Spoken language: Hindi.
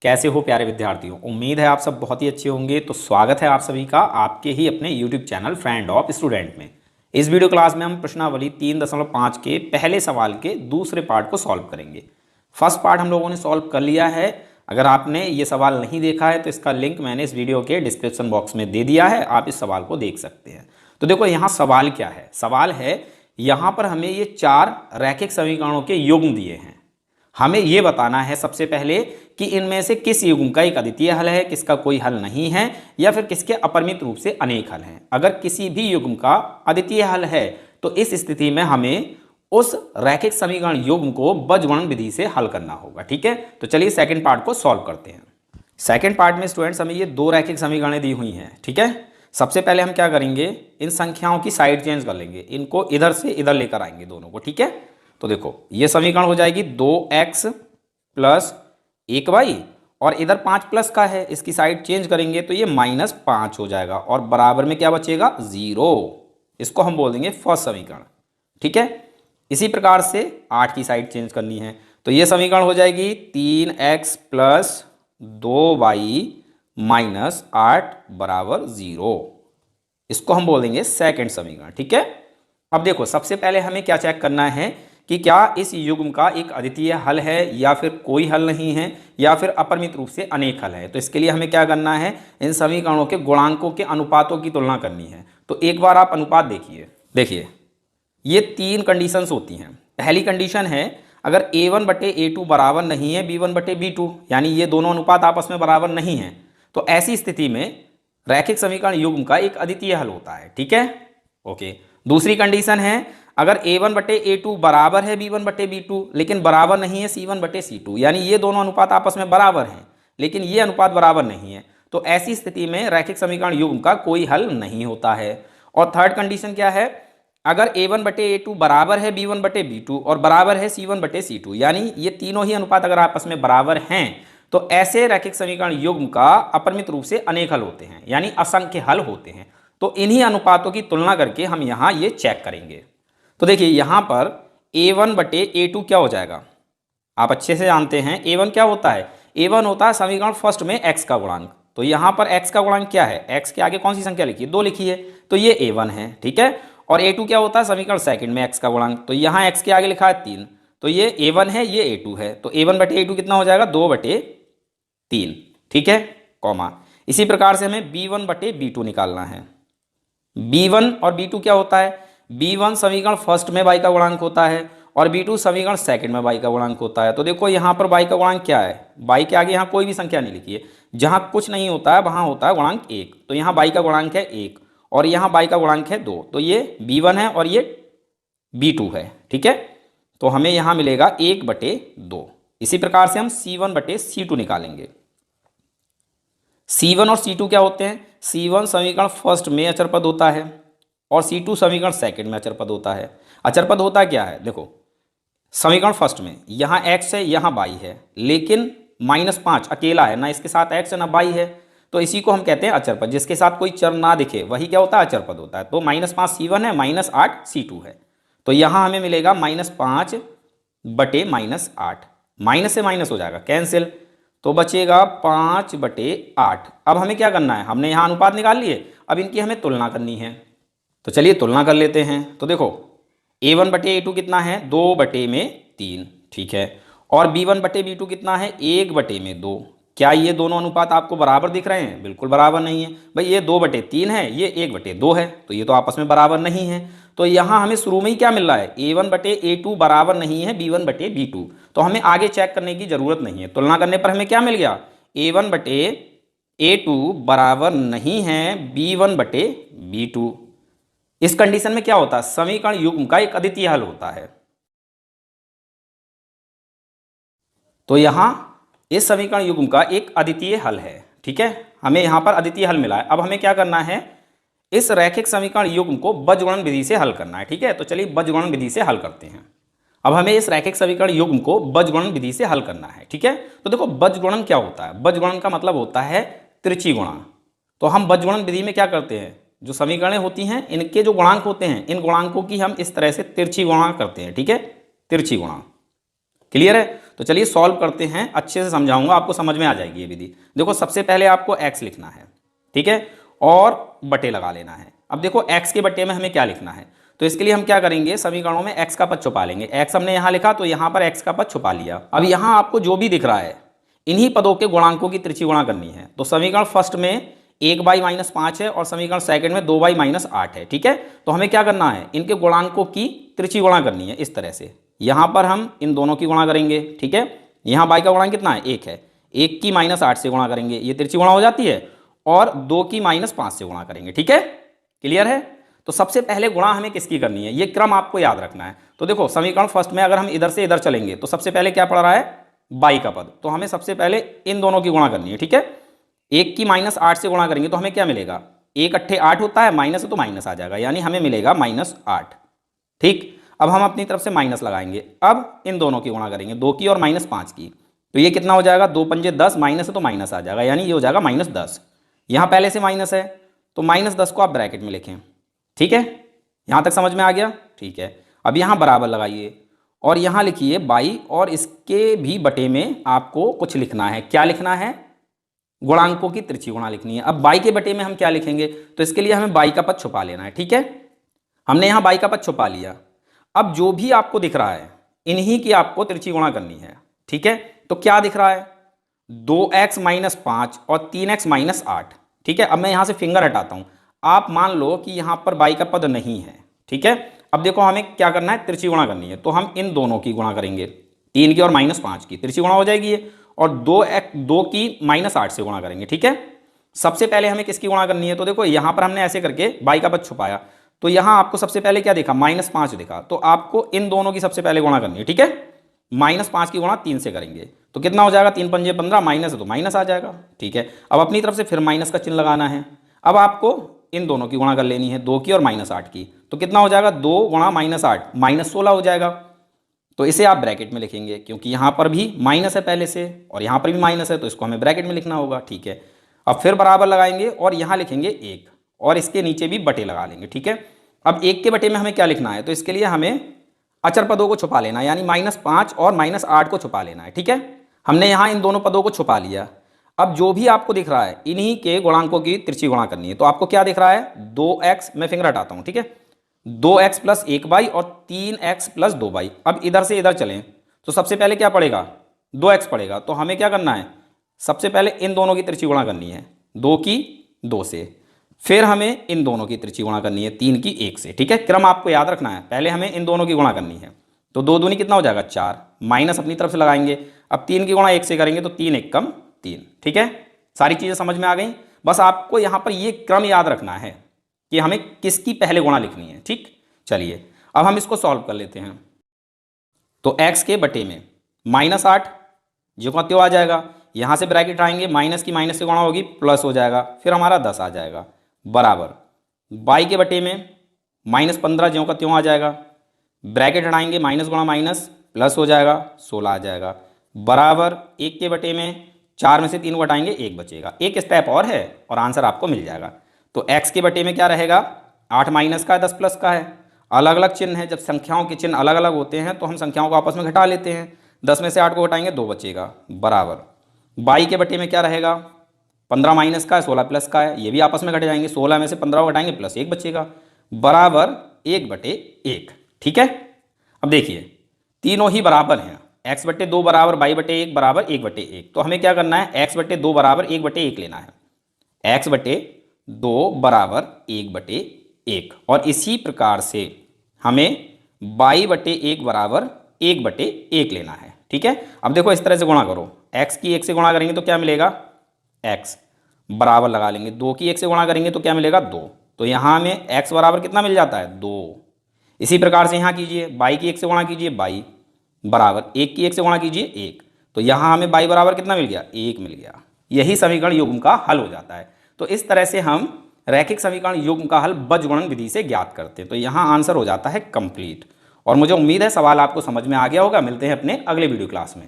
कैसे हो प्यारे विद्यार्थियों। उम्मीद है आप सब बहुत ही अच्छे होंगे। तो स्वागत है आप सभी का आपके ही अपने YouTube channel friend of student में। इस वीडियो क्लास में हम प्रश्नावली 3.5 के पहले सवाल के दूसरे पार्ट को सॉल्व करेंगे। फर्स्ट पार्ट हम लोगों ने सॉल्व कर लिया है। अगर आपने ये सवाल नहीं देखा है तो इसका लिंक मैंने इस वीडियो के डिस्क्रिप्शन बॉक्स में दे दिया है, आप इस सवाल को देख सकते हैं। तो देखो यहाँ सवाल क्या है। सवाल है यहाँ पर हमें ये 4 रैखिक समीकरणों के युग्म दिए हैं। हमें ये बताना है सबसे पहले कि इनमें से किस युग्म का एक अद्वितीय हल है, किसका कोई हल नहीं है, या फिर किसके अपरिमित रूप से अनेक हल हैं। अगर किसी भी युग्म का अद्वितीय हल है तो इस स्थिति में हमें उस रैखिक समीकरण युग्म को बीजगणन विधि से हल करना होगा। ठीक है, तो चलिए सेकंड पार्ट को सॉल्व करते हैं। सेकंड पार्ट में स्टूडेंट्स हमें ये 2 रैखिक समीकरणें दी हुई हैं। ठीक है, सबसे पहले हम क्या करेंगे, इन संख्याओं की साइड चेंज कर लेंगे, इनको इधर से इधर लेकर आएंगे दोनों को। ठीक है, तो देखो ये समीकरण हो जाएगी 2x + 1y और इधर 5 प्लस का है, इसकी साइड चेंज करेंगे तो ये -5 हो जाएगा और बराबर में क्या बचेगा 0। इसको हम बोल देंगे फर्स्ट समीकरण। ठीक है, इसी प्रकार से 8 की साइड चेंज करनी है तो ये समीकरण हो जाएगी 3x + 2y - 8 = 0। इसको हम बोल देंगे सेकंड समीकरण। ठीक है, अब देखो सबसे पहले हमें क्या चेक करना है कि क्या इस युग्म का एक अद्वितीय हल है या फिर कोई हल नहीं है या फिर अपरिमित रूप से अनेक हल है। तो इसके लिए हमें क्या करना है, इन समीकरणों के गुणांकों के अनुपातों की तुलना करनी है। तो एक बार आप अनुपात देखिए ये 3 कंडीशंस होती हैं। पहली कंडीशन है अगर a1/a2 बराबर नहीं है b1/b2, यानी ये दोनों अनुपात आपस में बराबर नहीं है, तो ऐसी स्थिति में रैखिक समीकरण युग्म का एक अद्वितीय हल होता है। ठीक है, ओके। दूसरी कंडीशन है अगर a1/a2 बराबर है b1/b2 लेकिन बराबर नहीं है c1/c2, यानी ये दोनों अनुपात आपस में बराबर हैं लेकिन ये अनुपात बराबर नहीं है, तो ऐसी स्थिति में रैखिक समीकरण युग्म का कोई हल नहीं होता है। और थर्ड कंडीशन क्या है, अगर a1/a2 बराबर है b1/b2 और बराबर है c1/c2, यानी ये तीनों ही अनुपात अगर आपस में बराबर हैं तो ऐसे रैखिक समीकरण युग्म का अपरिमित रूप से अनेक हल होते हैं, यानी असंख्य हल होते हैं। तो इन्हीं अनुपातों की तुलना करके हम यहाँ ये चेक करेंगे। तो देखिए यहाँ पर a1/a2 क्या हो जाएगा, आप अच्छे से जानते हैं a1 क्या होता है। a1 होता है समीकरण फर्स्ट में x का गुणांक। तो यहाँ पर x का गुणांक क्या है, x के आगे कौन सी संख्या लिखी है, 2 लिखी है, तो ये a1 है। ठीक है, और a2 क्या होता है समीकरण सेकंड में x का गुणांक, तो यहाँ x के आगे लिखा है 3, तो ये a1 है, ये a2 है, तो a1/a2 कितना हो जाएगा 2/3। ठीक है, कॉमा। इसी प्रकार से हमें b1/b2 निकालना है। b1 और b2 क्या होता है, b1 समीकरण फर्स्ट में y का गुणांक होता है और b2 समीकरण सेकंड में y का गुणांक होता है। तो देखो यहाँ पर y का गुणांक क्या है, y के आगे यहाँ कोई भी संख्या नहीं लिखी है, जहाँ कुछ नहीं होता है वहाँ होता है गुणांक 1, तो यहाँ y का गुणांक है 1 और यहाँ y का गुणांक है 2, तो ये b1 है और ये b2 है। ठीक है, तो हमें यहाँ मिलेगा 1/2। इसी प्रकार से हम c1/c2 निकालेंगे। c1 और c2 क्या होते हैं, c1 समीकरण फर्स्ट में अचर पद होता है और c2 समीकरण सेकंड में अचर पद होता है। अचर पद होता क्या है, देखो समीकरण फर्स्ट में यहाँ x है यहाँ y है, लेकिन -5 अकेला है, ना इसके साथ x है ना y है, तो इसी को हम कहते हैं अचर पद। जिसके साथ कोई चर ना दिखे वही क्या होता है, अचर पद होता है। तो -5 c1 है, -8 c2 है, तो यहाँ हमें मिलेगा -5/-8, माइनस से माइनस हो जाएगा कैंसिल, तो बचेगा 5/8। अब हमें क्या करना है, हमने यहाँ अनुपात निकाल लिए, अब इनकी हमें तुलना करनी है। तो चलिए तुलना कर लेते हैं। तो देखो a1/a2 कितना है 2/3। ठीक है, और b1/b2 कितना है 1/2। क्या ये दोनों अनुपात आपको बराबर दिख रहे हैं, बिल्कुल बराबर नहीं है भाई, ये 2/3 है, ये 1/2 है, तो ये तो आपस में बराबर नहीं है। तो यहाँ हमें शुरू में ही क्या मिल रहा है, a1/a2 बराबर नहीं है b1/b2, तो हमें आगे चेक करने की जरूरत नहीं है। तुलना करने पर हमें क्या मिल गया, a1/a2 बराबर नहीं है b1/b2। इस कंडीशन में क्या होता है, समीकरण युग्म का एक अद्वितीय हल होता है। तो यहां इस समीकरण युग्म का एक अद्वितीय हल है। ठीक है, हमें यहां पर अद्वितीय हल मिला है। अब हमें क्या करना है, इस रैखिक समीकरण युग्म को बीजगणन विधि से हल करना है। ठीक है, तो चलिए बीजगणन विधि से हल करते हैं। अब हमें इस रैखिक समीकरण युग्म को बीजगणन विधि से हल करना है। ठीक है, तो देखो बीजगणन क्या होता है, बीजगणन का मतलब होता है तिरछी गुणा। तो हम बीजगणन विधि में क्या करते हैं, जो समीकरणें होती हैं इनके जो गुणांक होते हैं, इन गुणांकों की हम इस तरह से तिरछी गुणा करते हैं। ठीक है, तिरछी गुणा, क्लियर है। तो चलिए सॉल्व करते हैं, अच्छे से समझाऊंगा, आपको समझ में आ जाएगी ये विधि। देखो सबसे पहले आपको x लिखना है, ठीक है, और बटे लगा लेना है। अब देखो x के बटे में हमें क्या लिखना है, तो इसके लिए हम क्या करेंगे, समीकरणों में x का पद छुपा लेंगे। x हमने यहाँ लिखा तो यहाँ पर x का पद छुपा लिया। अब यहाँ आपको जो भी दिख रहा है इन्हीं पदों के गुणांकों की त्रिची गुणा करनी है। तो समीकरण फर्स्ट में 1/-5 है और समीकरण सेकंड में 2/-8 है, ठीक है। तो हमें क्या करना है, इनके गुणांकों की त्रिची गुणा करनी है इस तरह से। यहाँ पर हम इन दोनों की गुणा करेंगे, ठीक है। यहाँ y का गुणांक कितना है, 1 है, 1 की -8 से गुणा करेंगे, ये त्रिची गुणा हो जाती है, और 2 की -5 से गुणा करेंगे, ठीक है। क्लियर है। तो सबसे पहले गुणा हमें किसकी करनी है, ये क्रम आपको याद रखना है। तो देखो समीकरण फर्स्ट में अगर हम इधर से इधर चलेंगे तो सबसे पहले क्या पड़ रहा है, y का पद, तो हमें सबसे पहले इन दोनों की गुणा करनी है, ठीक है। 1 की -8 से गुणा करेंगे तो हमें क्या मिलेगा, 1 8 8 होता है, माइनस है तो माइनस आ जाएगा, यानी हमें मिलेगा -8, ठीक। अब हम अपनी तरफ से माइनस लगाएंगे। अब इन दोनों की गुणा करेंगे, 2 की और -5 की, तो ये कितना हो जाएगा, 2 पंजे 10, माइनस है तो माइनस आ जाएगा, यानी ये हो जाएगा -10। यहाँ पहले से माइनस है तो -10 को आप ब्रैकेट में लिखें, ठीक है। यहाँ तक समझ में आ गया, ठीक है। अब यहाँ बराबर लगाइए और यहाँ लिखिए y, और इसके भी बटे में आपको कुछ लिखना है। क्या लिखना है, गुणांकों की त्रिची गुणा लिखनी है। अब y के बटे में हम क्या लिखेंगे, तो इसके लिए हमें y का पद छुपा लेना है, ठीक है। हमने यहाँ y का पद छुपा लिया। अब जो भी आपको दिख रहा है इन्हीं की आपको त्रिची गुणा करनी है, ठीक है। तो क्या दिख रहा है, 2x - 5 और 3x - 8, ठीक है। अब मैं यहाँ से फिंगर हटाता हूँ, आप मान लो कि यहाँ पर y का पद नहीं है, ठीक है। अब देखो हमें क्या करना है, त्रिची गुणा करनी है, तो हम इन दोनों की गुणा करेंगे, 3 की और -5 की, त्रिची गुणा हो जाएगी ये, और 2 की -8 से गुणा करेंगे, ठीक है। सबसे पहले हमें किसकी गुणा करनी है, तो देखो यहाँ पर हमने ऐसे करके y का पद छुपाया, तो यहाँ आपको सबसे पहले क्या दिखा, -5 दिखा, तो आपको इन दोनों की सबसे पहले गुणा करनी है, ठीक है। -5 की गुणा 3 से करेंगे तो कितना हो जाएगा, 3 पंजे 15, माइनस है तो माइनस आ जाएगा, ठीक है। अब अपनी तरफ से फिर माइनस का चिन्ह लगाना है। अब आपको इन दोनों की गुणा कर लेनी है, 2 की और -8 की, तो कितना हो जाएगा, 2 गुणा -8, -16 हो जाएगा। तो इसे आप ब्रैकेट में लिखेंगे, क्योंकि यहाँ पर भी माइनस है पहले से और यहाँ पर भी माइनस है, तो इसको हमें ब्रैकेट में लिखना होगा, ठीक है। अब फिर बराबर लगाएंगे और यहाँ लिखेंगे 1, और इसके नीचे भी बटे लगा लेंगे, ठीक है। अब 1 के बटे में हमें क्या लिखना है, तो इसके लिए हमें अचर पदों को छुपा लेना है, यानी -5 और -8 को छुपा लेना है, ठीक है। हमने यहाँ इन दोनों पदों को छुपा लिया। अब जो भी आपको दिख रहा है इन्हीं के गुणांकों की त्रिची गुणा करनी है। तो आपको क्या दिख रहा है, 2x, मैं फिंगर हटाता हूँ, ठीक है, 2x + 1y और 3x + 2y। अब इधर से इधर चलें तो सबसे पहले क्या पड़ेगा, 2x पड़ेगा, तो हमें क्या करना है, सबसे पहले इन दोनों की त्रिची गुणा करनी है, 2 की 2 से, फिर हमें इन दोनों की त्रिची गुणा करनी है 3 की 1 से, ठीक है। क्रम आपको याद रखना है, पहले हमें इन दोनों की गुणा करनी है, तो 2 दूनी कितना हो जाएगा, 4, माइनस अपनी तरफ से लगाएंगे। अब 3 की गुणा 1 से करेंगे तो 3 1 कम 3, ठीक है। सारी चीज़ें समझ में आ गई। बस आपको यहाँ पर ये क्रम याद रखना है कि हमें किसकी पहले गुणा लिखनी है, ठीक। चलिए अब हम इसको सॉल्व कर लेते हैं। तो x के बटे में -8 जो का त्यों आ जाएगा, यहाँ से ब्रैकेट आएंगे, माइनस की माइनस से गुणा होगी, प्लस हो जाएगा, फिर हमारा 10 आ जाएगा, बराबर y के बटे में -15 ज्यों का त्यों आ जाएगा, ब्रैकेट हटाएंगे, माइनस गुणा माइनस प्लस हो जाएगा, 16 आ जाएगा, बराबर 1 के बटे में 4 में से 3 को हटाएंगे, 1 बचेगा। एक स्टेप और है और आंसर आपको मिल जाएगा। तो x के बटे में क्या रहेगा, 8 माइनस का है, 10 प्लस का है। अलग अलग चिन्ह है, जब संख्याओं के चिन्ह अलग अलग होते हैं तो हम संख्याओं को आपस में घटा लेते हैं। 10 में से 8 को घटाएंगे, 2 बचेगा, बराबर y के बटे में क्या रहेगा, 15 माइनस का है, 16 प्लस का है, ये भी आपस में घट जाएंगे, 16 में से 15 को घटाएंगे, प्लस 1 बचेगा, बराबर 1/1, ठीक है। अब देखिए तीनों ही बराबर हैं, x बटे 2 बराबर y बटे 1 बराबर 1/1, तो हमें क्या करना है, x बटे 2 बराबर 1/1 लेना है, x बटे 2 बराबर 1/1, और इसी प्रकार से हमें y बटे 1 बराबर 1/1 लेना है, ठीक है। अब देखो इस तरह से गुणा करो, x की 1 से गुणा करेंगे तो क्या मिलेगा, x बराबर लगा लेंगे, 2 की 1 से गुणा करेंगे तो क्या मिलेगा, 2, तो यहाँ हमें x बराबर कितना मिल जाता है, 2। इसी प्रकार से यहाँ कीजिए, y की 1 से गुणा कीजिए, y बराबर 1 की 1 से गुणा कीजिए, 1, तो यहाँ हमें y बराबर कितना मिल गया, 1 मिल गया। यही समीकरण युग्म का हल हो जाता है। तो इस तरह से हम रैखिक समीकरण युग्म का हल बीजगणन विधि से ज्ञात करते हैं। तो यहाँ आंसर हो जाता है कंप्लीट। और मुझे उम्मीद है सवाल आपको समझ में आ गया होगा। मिलते हैं अपने अगले वीडियो क्लास में।